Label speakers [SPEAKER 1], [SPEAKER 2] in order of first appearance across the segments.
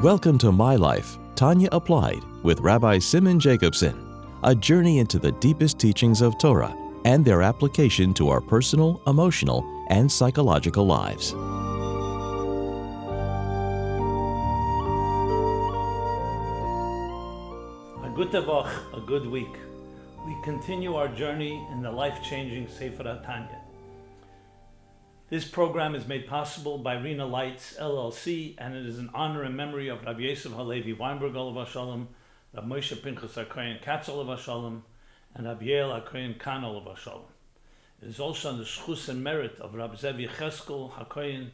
[SPEAKER 1] Welcome to My Life, Tanya Applied, with Rabbi Simon Jacobson, a journey into the deepest teachings of Torah and their application to our personal, emotional, and psychological lives.
[SPEAKER 2] A good tavach, a good week. We continue our journey in the life-changing Sefer HaTanya. This program is made possible by Rena Lights, LLC, and it is in honor and memory of Rabbi Yosef Halevi Weinberg, Olav Shalom, Rabbi Moshe Pinchas HaKohen Katz, Olav Shalom, and Rabbi Yael HaKohen Khan, Olav Shalom. It is also on the schus and merit of Rabbi Zev Yecheskel HaKohen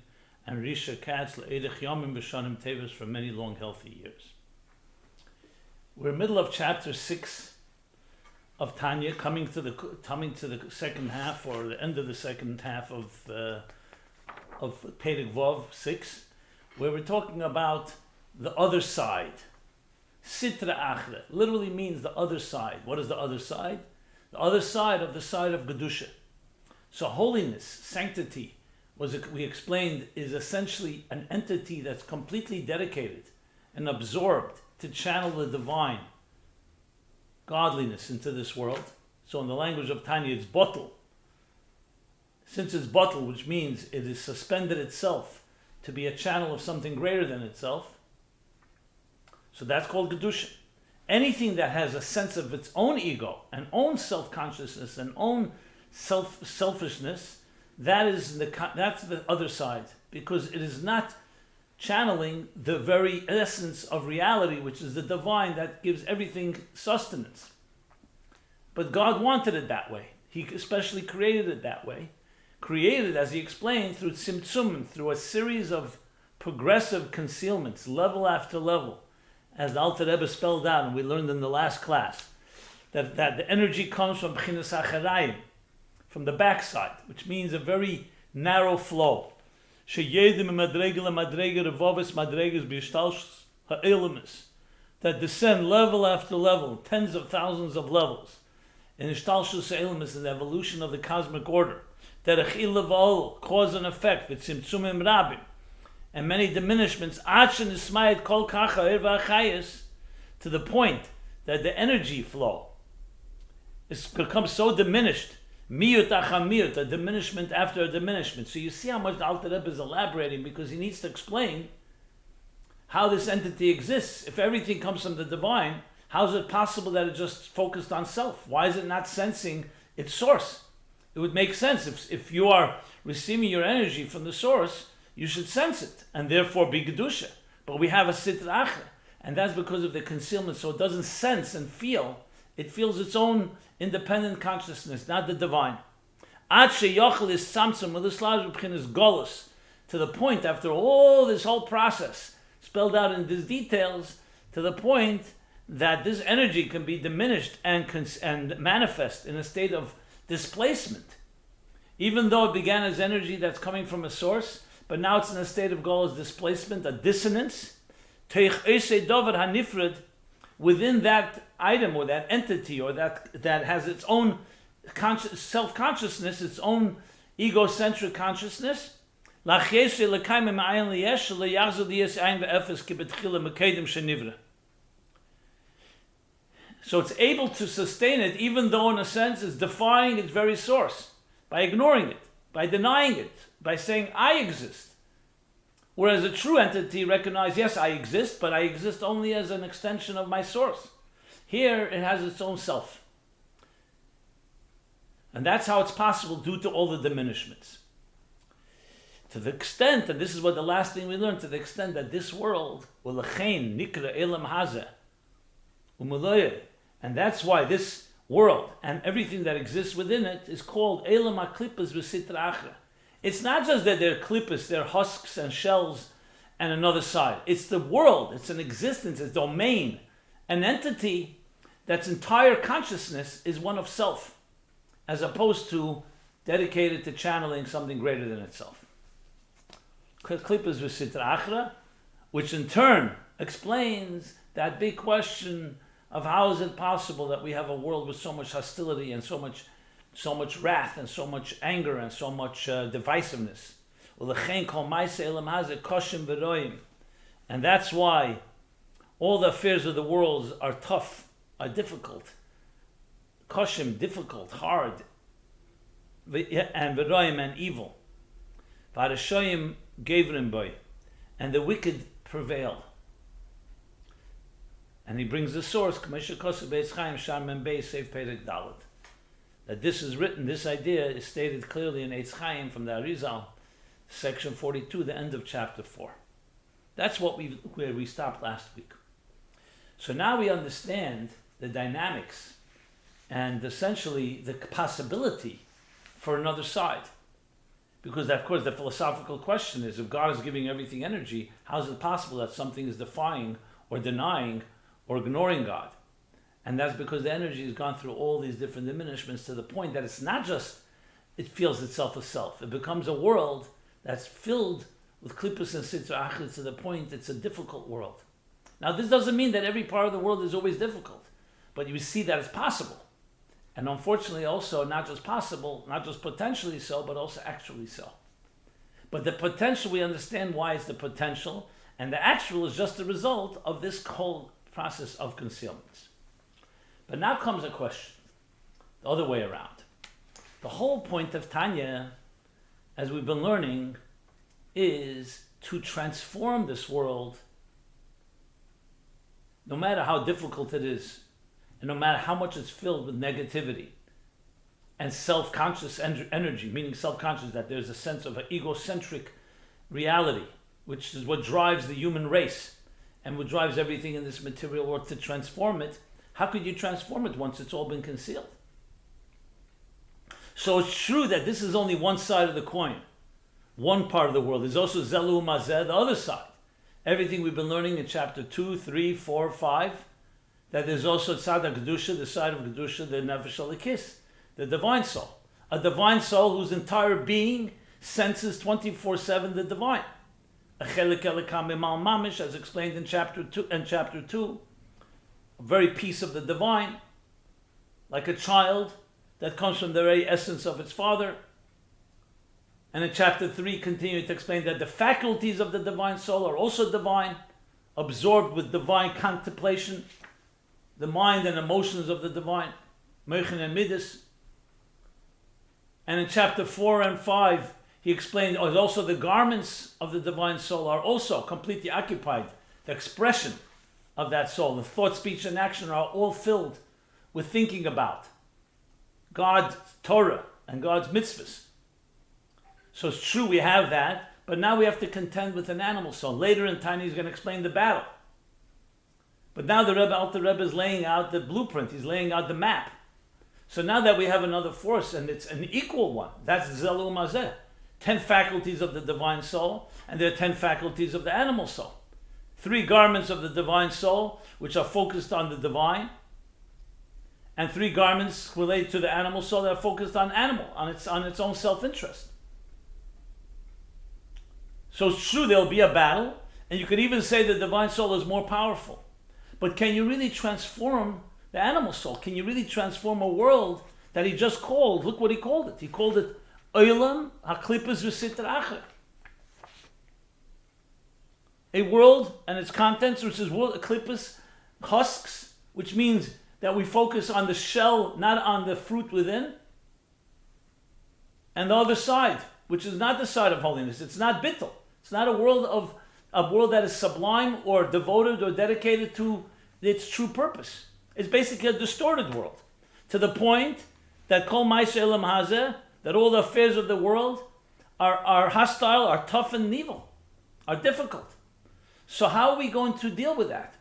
[SPEAKER 2] and Risha Katz Le'edech Yomim B'Shanim Tevis for many long, healthy years. We're in the middle of chapter 6 of Tanya, coming to the second half, or the end of the second half of Perek Vav 6, where we're talking about the other side. Sitra Achre literally means the other side. What is the other side? The other side of Gedusha. So holiness, sanctity, we explained, is essentially an entity that's completely dedicated and absorbed to channel the divine godliness into this world. So in the language of Tanya, it's bottle. Since it's bottle, which means it is suspended itself to be a channel of something greater than itself, so that's called Gedusha. Anything that has a sense of its own ego, and own self-consciousness, and own selfishness, that's the other side, because it is not channeling the very essence of reality, which is the divine that gives everything sustenance. But God wanted it that way. He especially created it that way. Created, as he explained, through tzimtzum, through a series of progressive concealments, level after level, as the Alter Rebbe spelled out, and we learned in the last class, that the energy comes from B'chinas Acharayim, from the backside, which means a very narrow flow. That descend level after level, tens of thousands of levels, in Ishtalshus Ha'elamis, in the evolution of the cosmic order, cause and effect, with Tzimtzumim Rabim, and many diminishments, to the point that the energy flow becomes so diminished, miyut achamiyut, a diminishment after a diminishment. So you see how much the Alter Rebbe is elaborating, because he needs to explain how this entity exists. If everything comes from the divine, how is it possible that it just focused on self? Why is it not sensing its source? It would make sense if you are receiving your energy from the source, you should sense it and therefore be Gedusha. But we have a Sitra Achre, and that's because of the concealment, so it doesn't sense and feel. It feels its own independent consciousness, not the divine. Ad sheyochel is samsum u'lislav b'chinas golus, to the point, after all this whole process spelled out in these details, to the point that this energy can be diminished and manifest in a state of displacement. Even though it began as energy that's coming from a source, but now it's in a state of golus displacement, a dissonance. Teich eisei dover hanifred, within that item or that entity or that has its own self-consciousness, its own egocentric consciousness, so it's able to sustain it, even though in a sense it's defying its very source, by ignoring it, by denying it, by saying, I exist. Whereas a true entity recognizes, yes, I exist, but I exist only as an extension of my source. Here, it has its own self. And that's how it's possible due to all the diminishments. To the extent, and this is what the last thing we learned, to the extent that this world, and that's why this world and everything that exists within it is called Elam HaKlippas v'Sitra Achre. It's not just that they're klippas, they're husks and shells and another side. It's the world, it's an existence, a domain, an entity that's entire consciousness is one of self, as opposed to dedicated to channeling something greater than itself. Klippas v'Sitra Achre, which in turn explains that big question of how is it possible that we have a world with so much hostility and so much wrath and so much anger and so much divisiveness. And that's why all the affairs of the world are tough, are difficult. Koshim, difficult, hard, and V'roim, and evil. V'harashoyim gevrim boy, and the wicked prevail. And he brings the source, that this is written, this idea is stated clearly in Eitz Chaim from the Arizal, section 42, the end of chapter 4. That's where we stopped last week. So now we understand the dynamics and essentially the possibility for another side. Because of course the philosophical question is, if God is giving everything energy, how is it possible that something is defying or denying or ignoring God? And that's because the energy has gone through all these different diminishments to the point that it's not just it feels itself as self. It becomes a world that's filled with klippus and sitra achrit to the point it's a difficult world. Now this doesn't mean that every part of the world is always difficult, but you see that it's possible. And unfortunately also not just possible, not just potentially so, but also actually so. But the potential, we understand why it's the potential, and the actual is just the result of this whole process of concealment. But now comes a question, the other way around. The whole point of Tanya, as we've been learning, is to transform this world, no matter how difficult it is, and no matter how much it's filled with negativity and self-conscious energy, meaning self-conscious, that there's a sense of an egocentric reality, which is what drives the human race and what drives everything in this material world. To transform it, how could you transform it once it's all been concealed? So it's true that this is only one side of the coin, one part of the world. There's also Zelu Mazeh, the other side. Everything we've been learning in chapter 2, 3, 4, 5, that there's also Tzad HaKedusha, the side of Kedusha, the Nefesh HaLekis, the divine soul. A divine soul whose entire being senses 24/7 the divine. A chelik elikam imal mamish, as explained in chapter 2, a very piece of the divine, like a child that comes from the very essence of its father. And in chapter 3, continuing to explain that the faculties of the divine soul are also divine, absorbed with divine contemplation, the mind and emotions of the divine, Meichen and Midas. And in chapter 4 and 5, he explained also the garments of the divine soul are also completely occupied. The expression of that soul, the thought, speech, and action are all filled with thinking about God's Torah and God's mitzvahs. So it's true we have that, but now we have to contend with an animal soul. Later in time he's going to explain the battle. But now the Rebbe, Alter Rebbe, is laying out the blueprint. He's laying out the map. So now that we have another force, and it's an equal one, that's Zelu Mazeh. 10 faculties of the divine soul, and there are 10 faculties of the animal soul. 3 garments of the divine soul, which are focused on the divine, and 3 garments related to the animal soul that are focused on its own self-interest. So it's true there'll be a battle, and you could even say the divine soul is more powerful. But can you really transform the animal soul? Can you really transform a world that he just called? Look what he called it. He called it Olam HaKlippus V'Sitra Achra. A world and its contents, which is world klippus, husks, which means that we focus on the shell, not on the fruit within. And the other side, which is not the side of holiness. It's not bittul. It's not a world that is sublime or devoted or dedicated to its true purpose. It's basically a distorted world, to the point that kol ma'aseh elam hazeh, that all the affairs of the world are hostile, are tough and evil, are difficult. So how are we going to deal with that?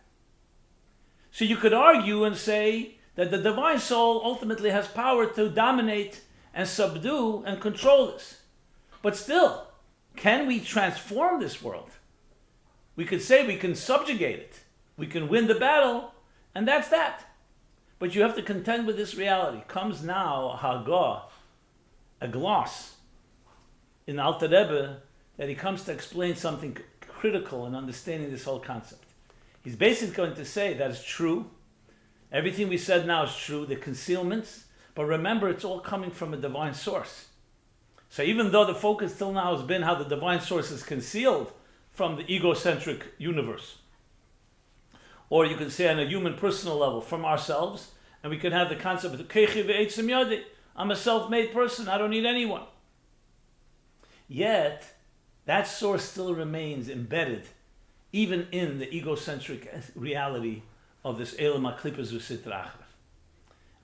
[SPEAKER 2] So you could argue and say that the divine soul ultimately has power to dominate and subdue and control this. But still, can we transform this world? We could say we can subjugate it. We can win the battle, and that's that. But you have to contend with this reality. Comes now a gloss in Alter Rebbe, that he comes to explain something critical in understanding this whole concept. He's basically going to say that it's true. Everything we said now is true, the concealments, but remember it's all coming from a divine source. So even though the focus till now has been how the divine source is concealed from the egocentric universe. Or you can say on a human personal level, from ourselves, and we can have the concept of Kechi ve'etzem yadi. I'm a self-made person, I don't need anyone. Yet, that source still remains embedded, even in the egocentric reality of this Elam HaKlippos V'Sitra Achra.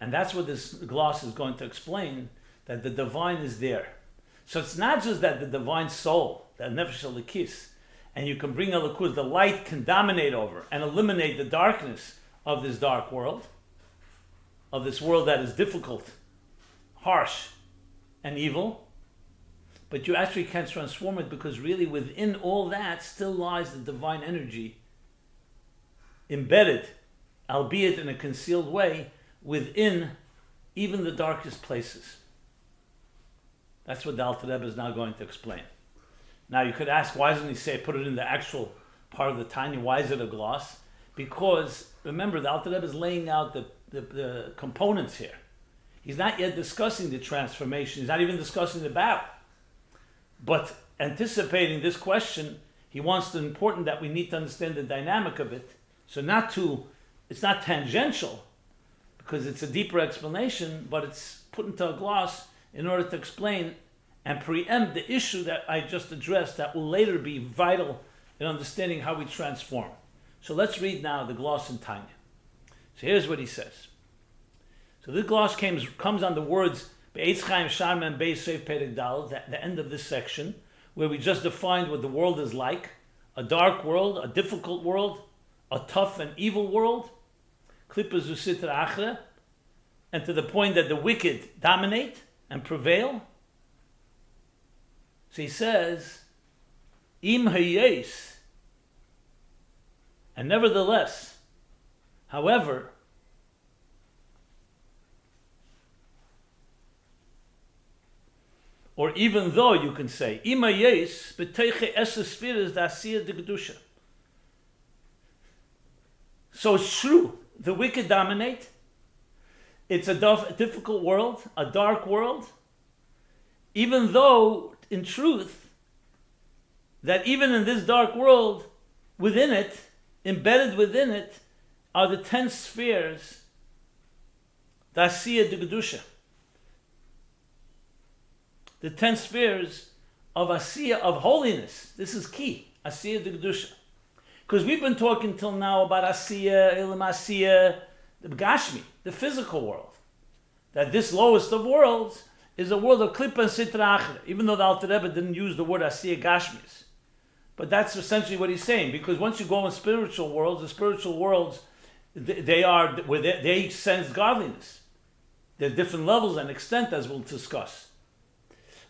[SPEAKER 2] And that's what this gloss is going to explain, that the divine is there. So it's not just that the divine soul, that Nefesh Elikis, and you can bring Elikut, the light can dominate over and eliminate the darkness of this dark world, of this world that is difficult, harsh, and evil. But you actually can't transform it, because really within all that still lies the divine energy embedded, albeit in a concealed way, within even the darkest places. That's what the Alter Rebbe is now going to explain. Now you could ask, why doesn't he say put it in the actual part of the Tanya? Why is it a gloss? Because remember, the Alter Rebbe is laying out the components here. He's not yet discussing the transformation. He's not even discussing the battle. But anticipating this question, he wants to important that we need to understand the dynamic of it. So it's not tangential, because it's a deeper explanation, but it's put into a gloss in order to explain and preempt the issue that I just addressed that will later be vital in understanding how we transform. So let's read now the gloss in Tanya. So here's what he says. So this gloss comes on the words Be'etz Chaim Sharma and Beis Seif Perek Daled, the end of this section, where we just defined what the world is like: a dark world, a difficult world, a tough and evil world, Klippos V'Sitra Achra, and to the point that the wicked dominate and prevail. So he says, Im hayes, and nevertheless, however, or even though, you can say, Im hayes b'teiche esses sfiras da'asiyah de kedusha. So it's true, the wicked dominate. It's a difficult world, a dark world, even though, in truth, that even in this dark world, within it, embedded within it, are the 10 spheres, the Asiyah de Kedusha. The 10 spheres of Asiyah, of holiness. This is key, Asiyah de Kedusha. Because we've been talking till now about Asiyah, Ilam Asiyah, the Gashmi, the physical world. That this lowest of worlds is a world of Klippa and Sitra Achra, even though the Alter Rebbe didn't use the word Asiyah Gashmis. But that's essentially what he's saying, because once you go in spiritual worlds, the spiritual worlds, they sense godliness. There's different levels and extent, as we'll discuss.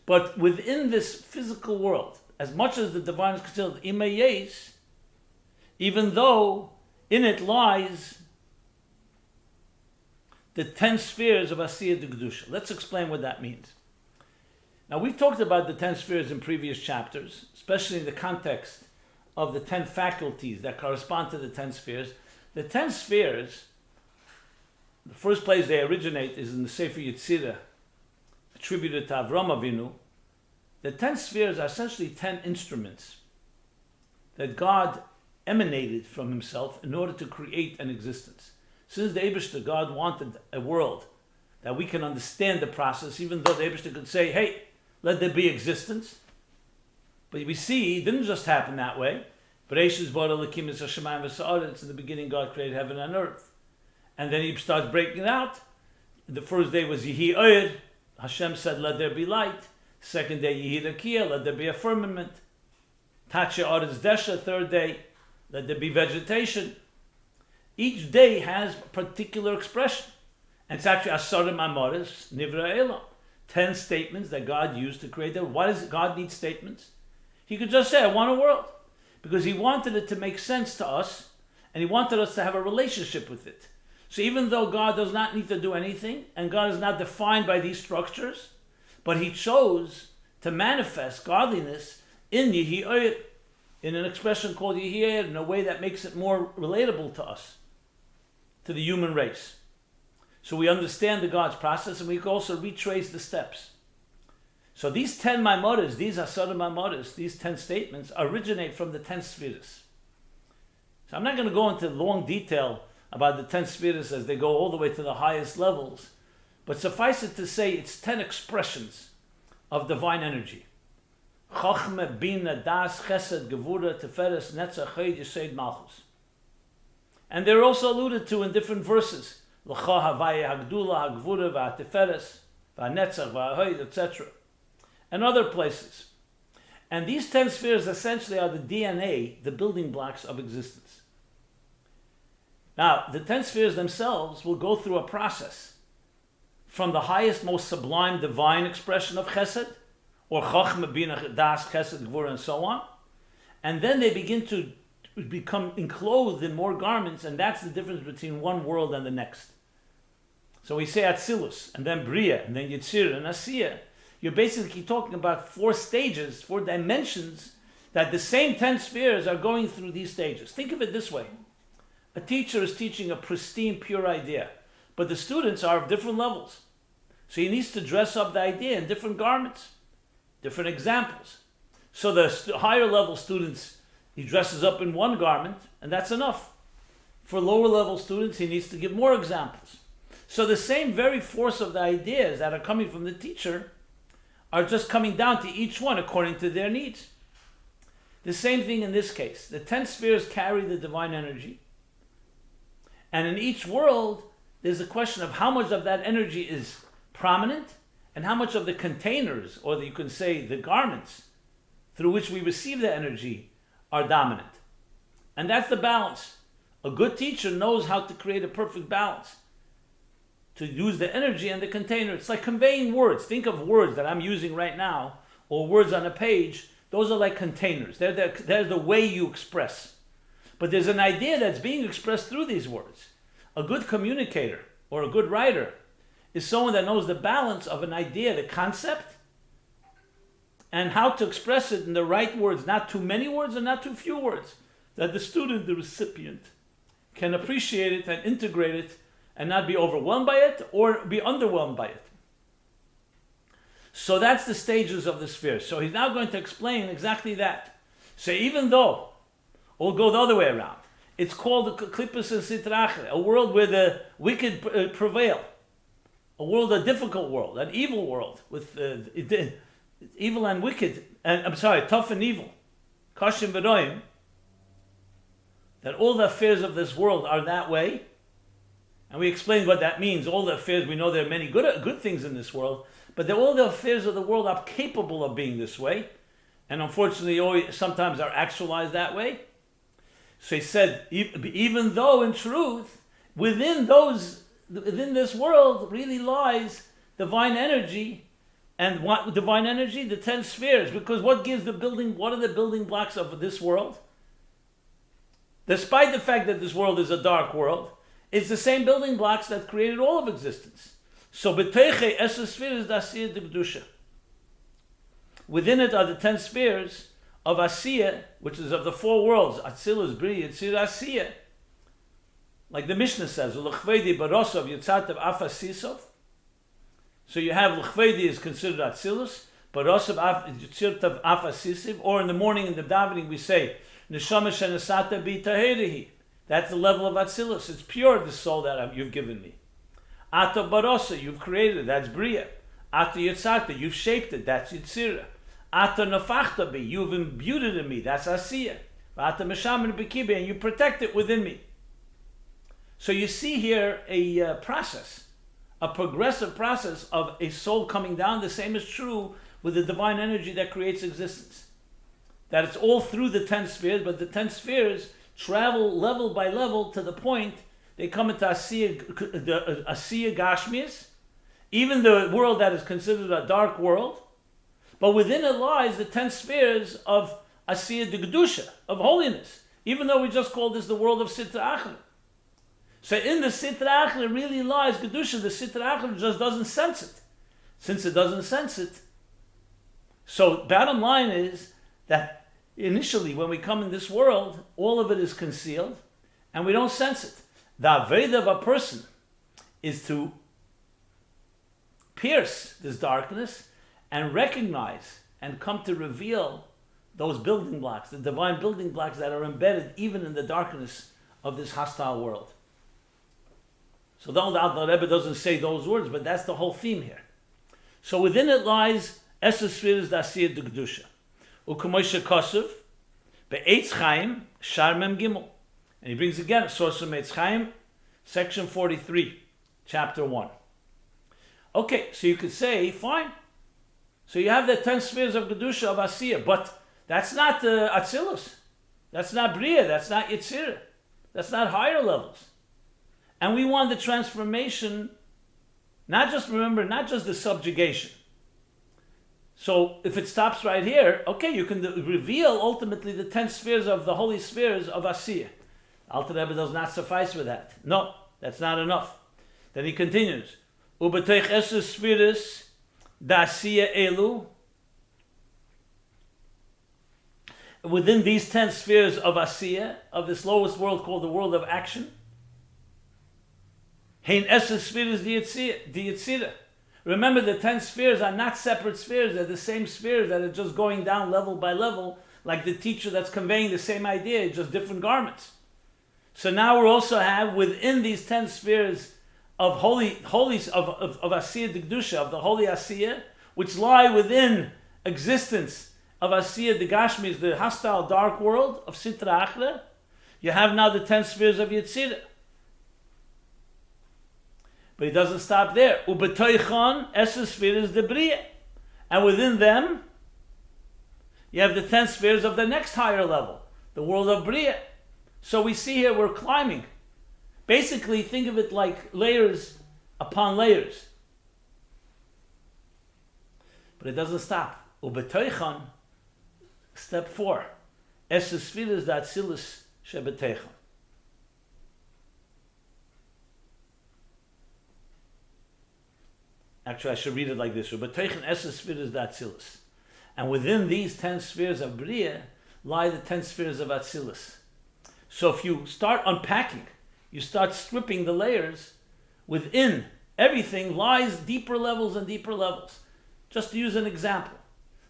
[SPEAKER 2] But within this physical world, as much as the divine is considered Imayes, even though in it lies the 10 spheres of Asiyah de Kedusha. Let's explain what that means. Now, we've talked about the 10 spheres in previous chapters, especially in the context of the 10 faculties that correspond to the 10 spheres. The 10 spheres, the first place they originate is in the Sefer Yetzirah, attributed to Avram Avinu. The 10 spheres are essentially 10 instruments that God emanated from himself in order to create an existence. Since the Eibishter, God wanted a world that we can understand the process, even though the Eibishter could say, hey, let there be existence. But we see it didn't just happen that way. Bereshis bara Elokim es hashamayim v'sa'aretz. In the beginning, God created heaven and earth. And then he starts breaking it out. The first day was Yehi Oyer. Hashem said, let there be light. Second day, Yehi Rakia, let there be a firmament. Tache Aretz Desha, third day, let there be vegetation. Each day has a particular expression. And it's actually Asarim Amoris, Nivra Elam. 10 statements that God used to create the world. Why does God need statements? He could just say, I want a world. Because he wanted it to make sense to us, and he wanted us to have a relationship with it. So even though God does not need to do anything, and God is not defined by these structures, but he chose to manifest godliness in Yehi Oyer, in an expression called Yehi Oyer, in a way that makes it more relatable to us, to the human race. So we understand the God's process, and we can also retrace the steps. So these 10 Maimoros, these Asara Maimoros, these 10 statements originate from the 10 spheres. So I'm not going to go into long detail about the 10 spheres as they go all the way to the highest levels, but suffice it to say it's 10 expressions of divine energy. Chochmah, Bina, Das, Chesed, Gevura, Tiferes, Netzach, Chayid, Yesod, Malchus. And they're also alluded to in different verses. L'cha Havaya Hagdula, Hagvura, V'Tiferes, V'Netzach, V'Chayid, etc. And other places. And these 10 spheres essentially are the DNA, the building blocks of existence. Now, the 10 spheres themselves will go through a process from the highest, most sublime divine expression of Chesed, or Chochmah, Bina, Das, Chesed, Gvura, and so on. And then they begin to become enclosed in more garments, and that's the difference between one world and the next. So we say Atzilus, and then Bria, and then Yitzir, and Asiya. You're basically talking about 4 stages, 4 dimensions, that the same 10 spheres are going through these stages. Think of it this way. A teacher is teaching a pristine, pure idea, but the students are of different levels. So he needs to dress up the idea in different garments, different examples. So the higher level students, he dresses up in one garment, and that's enough. For lower level students, he needs to give more examples. So the same very force of the ideas that are coming from the teacher are just coming down to each one according to their needs. The same thing in this case. The 10 spheres carry the divine energy. And in each world, there's a question of how much of that energy is prominent and how much of the containers, or you can say the garments, through which we receive the energy are dominant. And that's the balance. A good teacher knows how to create a perfect balance, to use the energy and the container. It's like conveying words. Think of words that I'm using right now, or words on a page. Those are like containers. They're the way you express. But there's an idea that's being expressed through these words. A good communicator or a good writer is someone that knows the balance of an idea, the concept, and how to express it in the right words, not too many words and not too few words, that the student, the recipient, can appreciate it and integrate it and not be overwhelmed by it or be underwhelmed by it. So that's the stages of the sphere. So he's now going to explain exactly that. So even though, we'll go the other way around, it's called the Klippus and Sitra Achra, a world where the wicked prevail, a world, a difficult world, an evil world, with evil and wicked, tough and evil, Kashim V'Roim, that all the affairs of this world are that way. And we explained what that means. All the affairs, we know there are many good things in this world, but all the affairs of the world are capable of being this way, and unfortunately sometimes are actualized that way. So he said, even though in truth, within this world really lies divine energy. And what divine energy? The 10 spheres. Because what are the building blocks of this world? Despite the fact that this world is a dark world, it's the same building blocks that created all of existence. So B'teiche Eser spheres d'Asiyah d'Kedusha. Within it are the 10 spheres of Asiyah, which is of the 4 worlds, Atzilus, Bri, Yitzir, Asiyah. Like the Mishnah says, L'chvedi barosov Yitzatav Afasisov. So you have L'chvedi is considered Atzilus, barosov Yitzirtav Afasisiv, or in the morning in the davening we say, Neshama Shenasata Bi Taherihi. That's the level of Atzilus. It's pure, the soul that you've given me. Ata Barosa, you've created it. That's Bria. Ata Yitzata, you've shaped it. That's Yitzira. Ata Nafachta Bi, you've imbued it in me. That's Asiyah. Ata Meshamin Bekibi, and you protect it within me. So you see here a process, a progressive process of a soul coming down. The same is true with the divine energy that creates existence. That it's all through the 10 spheres, but the 10 spheres travel level by level to the point they come into Asiyah Gashmias, even the world that is considered a dark world, but within it lies the 10 spheres of Asiyah Gedusha, of holiness, even though we just call this the world of Sitra Achra. So in the Sitra Achra really lies Gedusha. The Sitra Achra just doesn't sense it. Since it doesn't sense it, so bottom line is that initially when we come in this world, all of it is concealed and we don't sense it. The Aveda of a person is to pierce this darkness and recognize and come to reveal those building blocks, the divine building blocks that are embedded even in the darkness of this hostile world. So the Rebbe doesn't say those words, but that's the whole theme here. So within it lies Esses Sfiras D'Asiyah D'Kedusha. U'K'moshe Kosev, Be'etz Chaim, Shar Mem Gimel. And he brings again a source from Eitz Chaim, section 43, chapter 1. Okay, so you could say, fine. So you have the 10 spheres of Kedusha of Asiyah, but that's not Atzilus. That's not Bria. That's not Yitzirah. That's not higher levels. And we want the transformation, not just the subjugation. So if it stops right here, okay, you can reveal ultimately the 10 spheres of the holy spheres of Asiyah. Alter Rebbe does not suffice with that. No, that's not enough. Then he continues, Ubetoich Esses Sfiras D'Asiyah Elu. Within these 10 spheres of Asiyah, of this lowest world called the world of action, Hein Esses Sfiras D'Yitzirah. Remember, the 10 spheres are not separate spheres. They're the same spheres that are just going down level by level, like the teacher that's conveying the same idea, just different garments. So now we also have within these 10 spheres of holy of Asiyah D'Kedusha, of the holy Asiyah, which lie within existence of Asiyah D'Gashmi, the hostile dark world of Sitra Achra. You have now the 10 spheres of Yetzirah. But he doesn't stop there. Ubetoichon Esses Sfiras D'Bria. And within them, you have the 10 spheres of the next higher level, the world of Bria. So we see here we're climbing. Basically, think of it like layers upon layers. But it doesn't stop. Ubetoichon, step 4. Esses Sfiras D'Atzilus Shebetoichon. Actually, I should read it like this. Ubetoichon Esses Sfiras D'Atzilus. And within these 10 spheres of Bria lie the 10 spheres of Atzilus. So if you start unpacking, you start stripping the layers, within everything lies deeper levels and deeper levels. Just to use an example,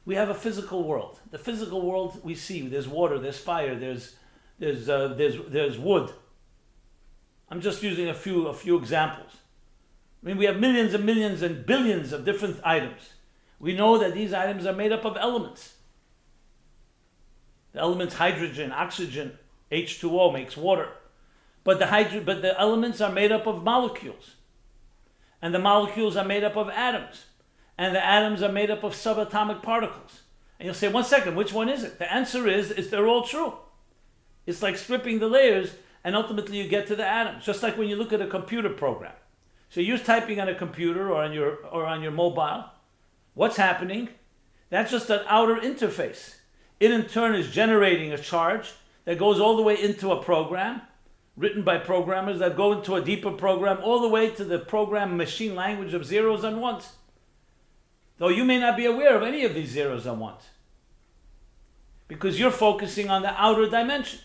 [SPEAKER 2] we have a physical world. The physical world we see, there's water, there's fire, there's wood. I'm just using a few examples. I mean, we have millions and millions and billions of different items. We know that these items are made up of elements. The elements hydrogen, oxygen, H2O makes water. But the elements are made up of molecules. And the molecules are made up of atoms. And the atoms are made up of subatomic particles. And you'll say, 1 second, which one is it? The answer is they're all true. It's like stripping the layers and ultimately you get to the atoms. Just like when you look at a computer program. So you're typing on a computer or on your mobile. What's happening? That's just an outer interface. It in turn is generating a charge that goes all the way into a program, written by programmers that go into a deeper program, all the way to the program machine language of zeros and ones. Though you may not be aware of any of these zeros and ones, because you're focusing on the outer dimension.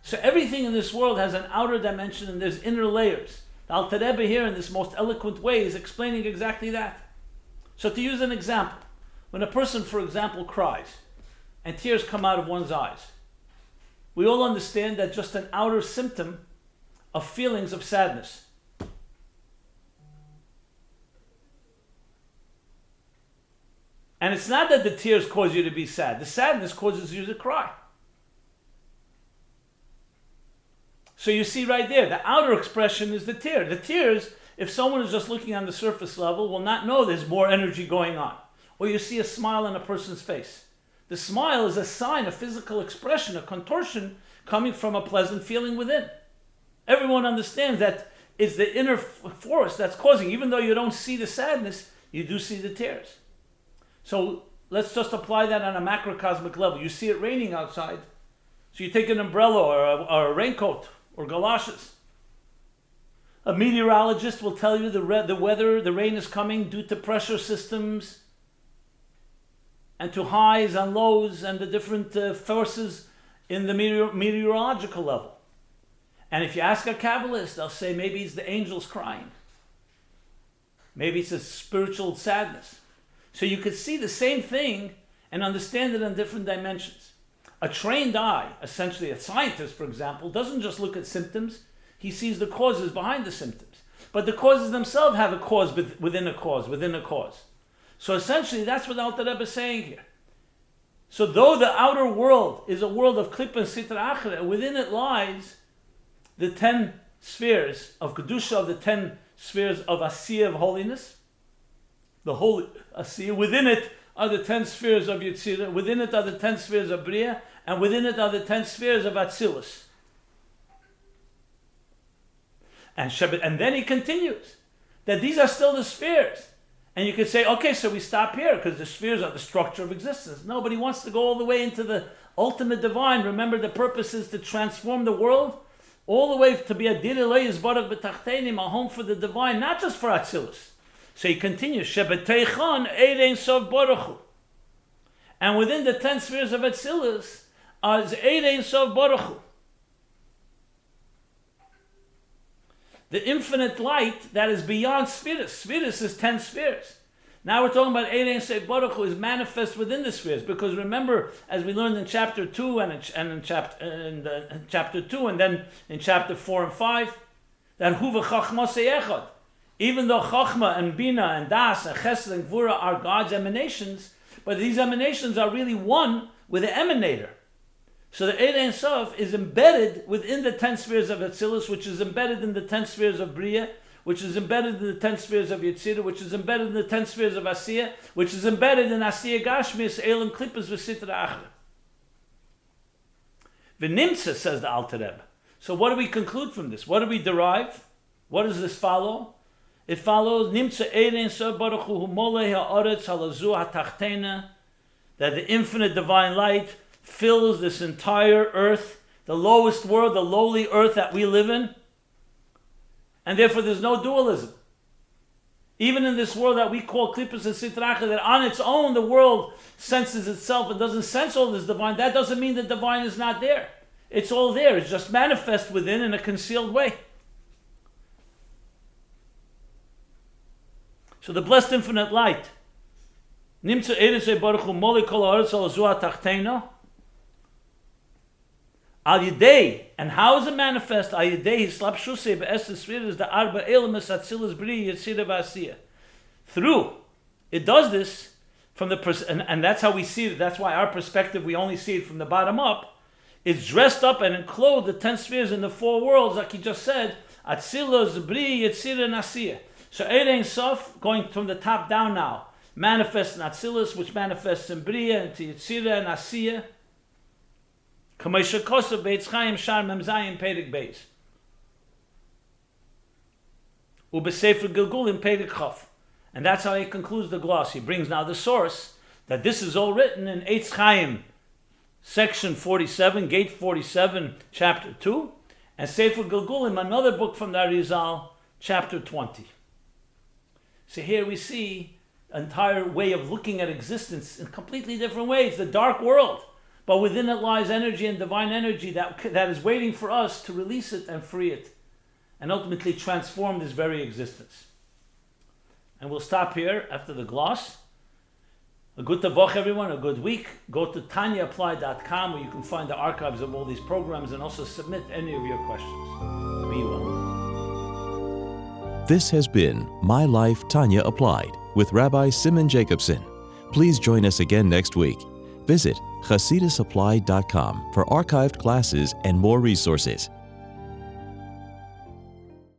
[SPEAKER 2] So everything in this world has an outer dimension and there's inner layers. The Alter Rebbe here in this most eloquent way is explaining exactly that. So to use an example, when a person, for example, cries and tears come out of one's eyes, we all understand that just an outer symptom of feelings of sadness. And it's not that the tears cause you to be sad. The sadness causes you to cry. So you see right there, the outer expression is the tear. The tears, if someone is just looking on the surface level, will not know there's more energy going on. Or you see a smile on a person's face. The smile is a sign, a physical expression, a contortion coming from a pleasant feeling within. Everyone understands that it's the inner force that's causing, even though you don't see the sadness, you do see the tears. So let's just apply that on a macrocosmic level. You see it raining outside, so you take an umbrella or a raincoat or galoshes. A meteorologist will tell you the weather, the rain is coming due to pressure systems and to highs and lows and the different forces in the meteorological level. And if you ask a Kabbalist, they'll say maybe it's the angels crying. Maybe it's a spiritual sadness. So you could see the same thing and understand it in different dimensions. A trained eye, essentially a scientist, for example, doesn't just look at symptoms. He sees the causes behind the symptoms. But the causes themselves have a cause within a cause, within a cause. So essentially, that's what Alter Rebbe is saying here. So though the outer world is a world of Klippa and Sitra Achra, within it lies the 10 spheres of Kedusha, of the 10 spheres of Asiyah, of holiness. The holy Asiyah. Within it are the 10 spheres of Yetzirah. Within it are the 10 spheres of Bria. And within it are the 10 spheres of Atzilus. And then he continues that these are still the spheres. And you could say, okay, so we stop here because the spheres are the structure of existence. No, but he wants to go all the way into the ultimate divine. Remember, the purpose is to transform the world all the way to be a dir eloi yisbarach b'tachtenim, a home for the divine, not just for Atzilus. So he continues, Shebeteichon eid ein sof baruch hu. And within the 10 spheres of Atzilus is eid ein sof baruch hu. The infinite light that is beyond spheres. Spheres is 10 spheres. Now we're talking about Eid Ein Sof Baruch Hu is manifest within the spheres, because remember, as we learned in chapter 2 and in chapter 2 and then in chapter 4 and 5, that Hu v'Chachma Seyechad. Even though Chachma and Bina and Das and Chesed and Gvura are God's emanations, but these emanations are really one with the emanator. So the Eid Ein Sof is embedded within the 10 spheres of Atzilus, which is embedded in the 10 spheres of Bria, which is embedded in the 10 spheres of Yetzirah, which is embedded in the 10 spheres of Asiyah, which is embedded in Asiyah Gashmis, Elam Klippas v'Sitra Achra. V'nimtza, says the Alter Rebbe. So what do we conclude from this? What do we derive? What does this follow? It follows, Nimtza Eid Ein Sof Baruch Hu Molei ha'aretz halazu ha'tachtena, that the infinite divine light fills this entire earth, the lowest world, the lowly earth that we live in. And therefore there's no dualism. Even in this world that we call Klippas and Sitra Achra, that on its own the world senses itself and doesn't sense all this divine, that doesn't mean the divine is not there. It's all there. It's just manifest within in a concealed way. So the blessed infinite light, Nimtza Eid Ein Sof Baruch Hu Molei Kol Ha'aretz Halazu Ha'tachtena, Al Yidei, and how is it manifest? Al Yidei Hislapshusei Be'estes Spheres the Arba Elemes Atzilus Bri Yetzirah V'Asiyah. Through, it does this from the and that's how we see it. That's why our perspective, we only see it from the bottom up. It's dressed up and enclosed the 10 spheres in the 4 worlds, like he just said. Atzilus Bri Yetzirah and Asiyah. So Eid Ein Sof, going from the top down now, manifests in Atzilus, which manifests in Bria, into Yetzirah and Asiyah. Kameisha Kosav Beitz Chaim Shar Mem Zayin Perek Beis. Ubesefer Gilgulim Perek Chaf. And that's how he concludes the gloss. He brings now the source that this is all written in Eitz Chaim, section 47, gate 47, chapter 2, and Sefer Gilgulim, another book from the Arizal, chapter 20. So here we see an entire way of looking at existence in completely different ways. The dark world. But within it lies energy and divine energy that is waiting for us to release it and free it, and ultimately transform this very existence. And we'll stop here after the gloss. A good tavach, everyone, a good week. Go to TanyaApply.com where you can find the archives of all these programs and also submit any of your questions. Be well.
[SPEAKER 1] This has been My Life Tanya Applied with Rabbi Simon Jacobson. Please join us again next week. Visit ChasidusApply.com for archived classes and more resources.